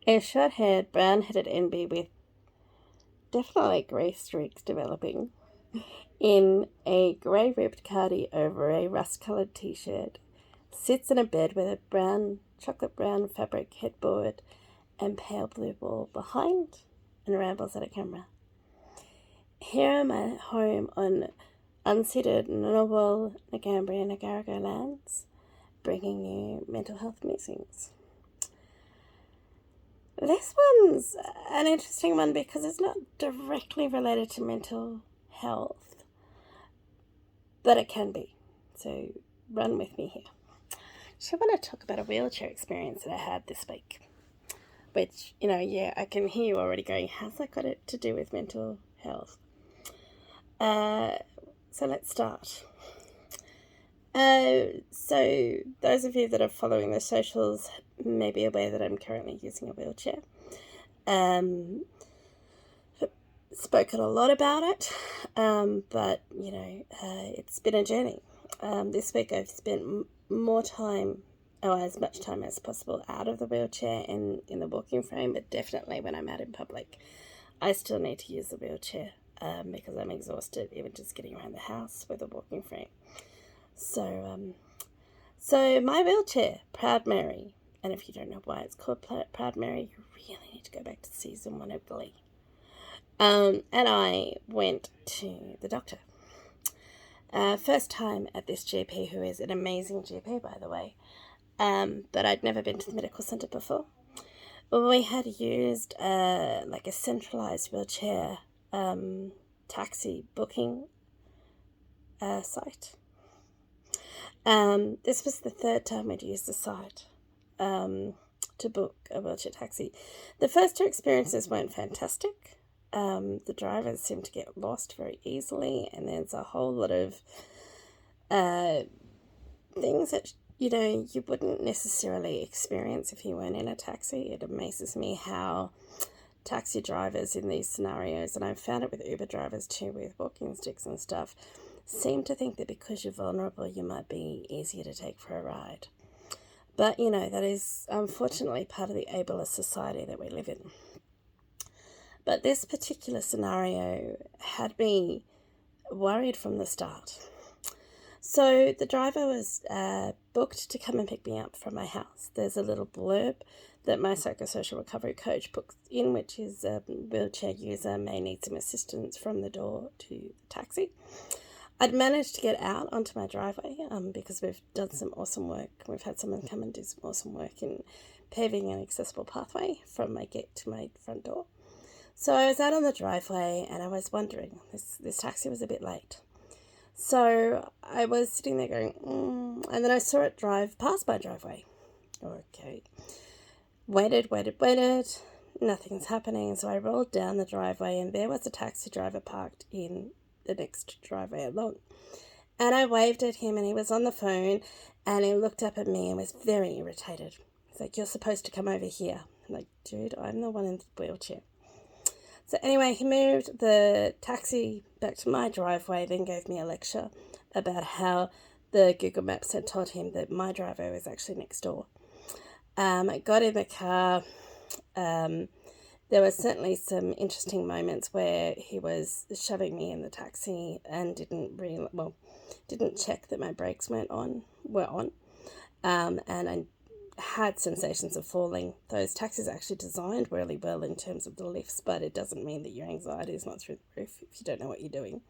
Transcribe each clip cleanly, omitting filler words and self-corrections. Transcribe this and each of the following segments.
A short-haired, brown-headed enby with definitely grey streaks developing in a grey-ribbed cardi over a rust-coloured t-shirt sits in a bed with a chocolate brown fabric headboard and pale blue wall behind and rambles at a camera. Here am I home on unceded Ngunnawal, Ngambri and Ngarigo lands, bringing you mental health musings. This one's an interesting one because it's not directly related to mental health, but it can be. So run with me here. So I want to talk about a wheelchair experience that I had this week, which, I can hear you already going, how's that got it to do with mental health? So let's start. So those of you that are following the socials may be aware that I'm currently using a wheelchair. Spoken a lot about it, but it's been a journey. This week I've spent more time, as much time as possible, out of the wheelchair and in the walking frame, but definitely when I'm out in public, I still need to use the wheelchair because I'm exhausted even just getting around the house with a walking frame. So my wheelchair, Proud Mary, and if you don't know why it's called Proud Mary, you really need to go back to season 1 of Glee. And I went to the doctor. First time at this GP, who is an amazing GP, by the way, but I'd never been to the medical centre before. We had used a centralised wheelchair taxi booking site. This was the third time we'd used the site to book a wheelchair taxi. The first 2 experiences weren't fantastic. The drivers seem to get lost very easily, and there's a whole lot of things that you wouldn't necessarily experience if you weren't in a taxi. It amazes me how taxi drivers in these scenarios, and I've found it with Uber drivers too, with walking sticks and stuff, seem to think that because you're vulnerable you might be easier to take for a ride. But that is unfortunately part of the ableist society that we live in. But this particular scenario had me worried from the start. So the driver was booked to come and pick me up from my house. There's a little blurb that my psychosocial recovery coach puts in, which is a wheelchair user may need some assistance from the door to the taxi. I'd managed to get out onto my driveway because we've done some awesome work. We've had someone come and do some awesome work in paving an accessible pathway from my gate to my front door. So I was out on the driveway and I was wondering, this taxi was a bit late. So I was sitting there going, and then I saw it drive past my driveway. Okay. Waited. Nothing's happening. So I rolled down the driveway and there was a taxi driver parked in the next driveway along. And I waved at him and he was on the phone and he looked up at me and was very irritated. He's like, you're supposed to come over here. I'm like, dude, I'm the one in the wheelchair. So anyway, he moved the taxi back to my driveway, then gave me a lecture about how the Google Maps had told him that my driveway was actually next door. I got in the car. There were certainly some interesting moments where he was shoving me in the taxi and didn't check that my brakes were on. And I had sensations of falling. Those taxis are actually designed really well in terms of the lifts, but it doesn't mean that your anxiety is not through the roof if you don't know what you're doing.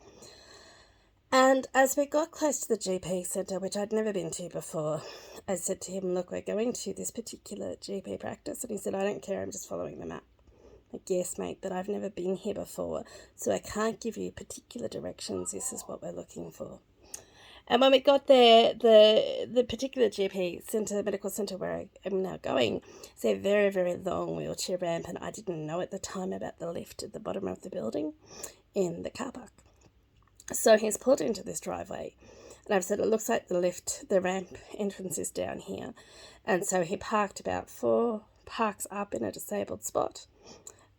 And as we got close to the GP centre, which I'd never been to before, I said to him, look, we're going to this particular GP practice. And he said, I don't care, I'm just following the map. Like, yes, mate, but I've never been here before, so I can't give you particular directions. This is what we're looking for. And when we got there, the particular GP centre, medical centre where I am now going, is a very, very long wheelchair ramp, and I didn't know at the time about the lift at the bottom of the building in the car park. So he's pulled into this driveway, and I've said, it looks like the ramp entrance is down here. And so he parked about 4 parks up in a disabled spot.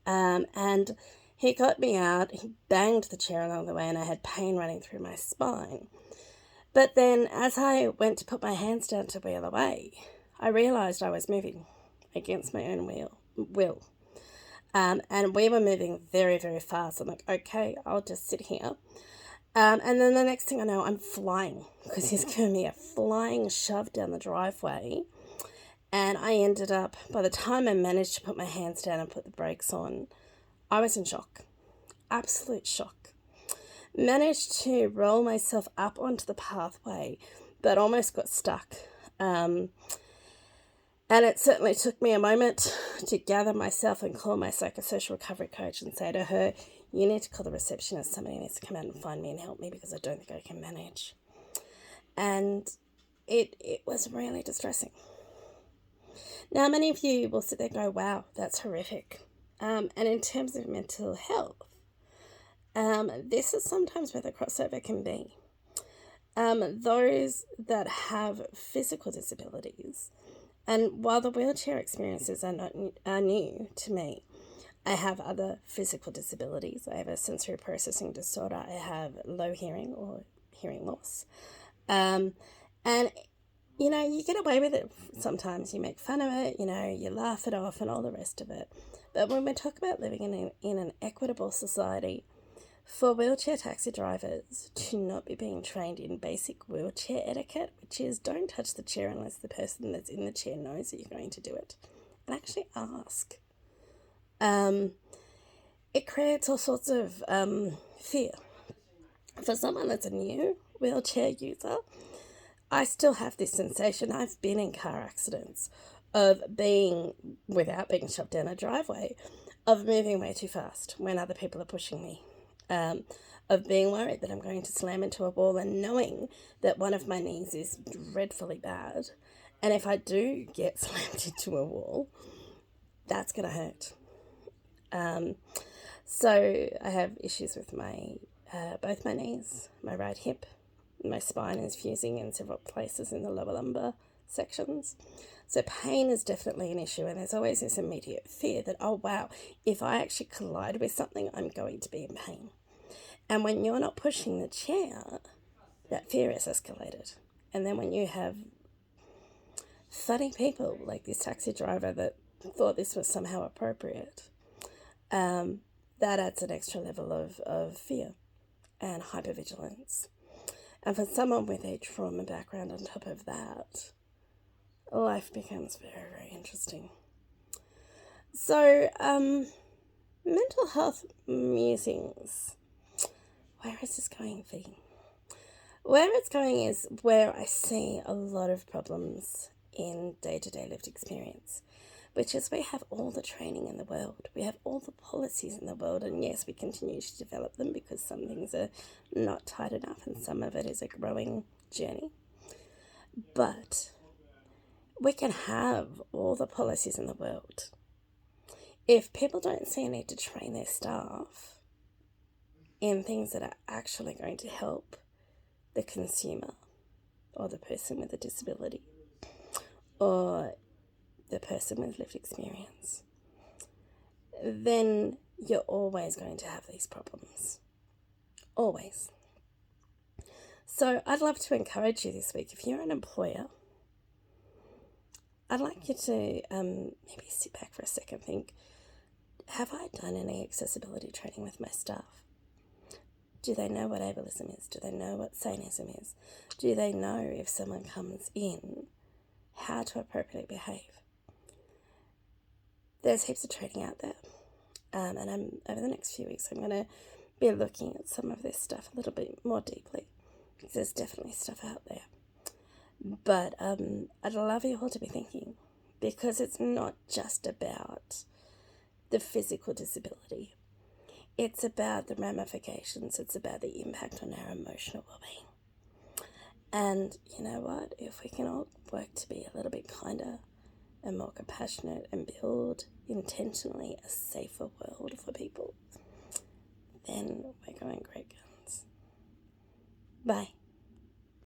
And he got me out, he banged the chair along the way, and I had pain running through my spine. But then as I went to put my hands down to wheel away, I realised I was moving against my own will. will. And we were moving very, very fast. I'm like, okay, I'll just sit here. And then the next thing I know, I'm flying because he's giving me a flying shove down the driveway. And I ended up, by the time I managed to put my hands down and put the brakes on, I was in shock. Absolute shock. Managed to roll myself up onto the pathway, but almost got stuck. And it certainly took me a moment to gather myself and call my psychosocial recovery coach and say to her, you need to call the receptionist. Somebody needs to come out and find me and help me because I don't think I can manage. And it was really distressing. Now, many of you will sit there and go, wow, that's horrific. And in terms of mental health, this is sometimes where the crossover can be. Those that have physical disabilities, and while the wheelchair experiences are new to me, I have other physical disabilities. I have a sensory processing disorder. I have low hearing or hearing loss. And, you get away with it sometimes. You make fun of it, you laugh it off and all the rest of it. But when we talk about living in an equitable society, for wheelchair taxi drivers to not be being trained in basic wheelchair etiquette, which is don't touch the chair unless the person that's in the chair knows that you're going to do it, and actually ask. It creates all sorts of fear. For someone that's a new wheelchair user, I still have this sensation. I've been in car accidents of being, without being shoved down a driveway, of moving way too fast when other people are pushing me. Of being worried that I'm going to slam into a wall and knowing that one of my knees is dreadfully bad. And if I do get slammed into a wall, that's going to hurt. So I have issues with both my knees, my right hip. My spine is fusing in several places in the lower lumbar sections. So pain is definitely an issue, and there's always this immediate fear that, oh wow, if I actually collide with something, I'm going to be in pain. And when you're not pushing the chair, that fear is escalated. And then when you have funny people like this taxi driver that thought this was somehow appropriate, that adds an extra level of fear and hypervigilance. And for someone with a trauma background on top of that, life becomes very, very interesting. So, mental health musings. Where is this going, V? Where it's going is where I see a lot of problems in day-to-day lived experience, which is we have all the training in the world. We have all the policies in the world, and yes, we continue to develop them because some things are not tight enough and some of it is a growing journey. But we can have all the policies in the world. If people don't see a need to train their staff in things that are actually going to help the consumer or the person with a disability or the person with lived experience, then you're always going to have these problems. Always. So I'd love to encourage you this week, if you're an employer, I'd like you to maybe sit back for a second, think, have I done any accessibility training with my staff? Do they know what ableism is? Do they know what saneism is? Do they know if someone comes in, how to appropriately behave? There's heaps of training out there. And over the next few weeks, I'm going to be looking at some of this stuff a little bit more deeply, because there's definitely stuff out there. But I'd love you all to be thinking, because it's not just about the physical disability. It's about the ramifications. It's about the impact on our emotional well-being. And you know what? If we can all work to be a little bit kinder and more compassionate and build intentionally a safer world for people, then we're going great guns. Bye.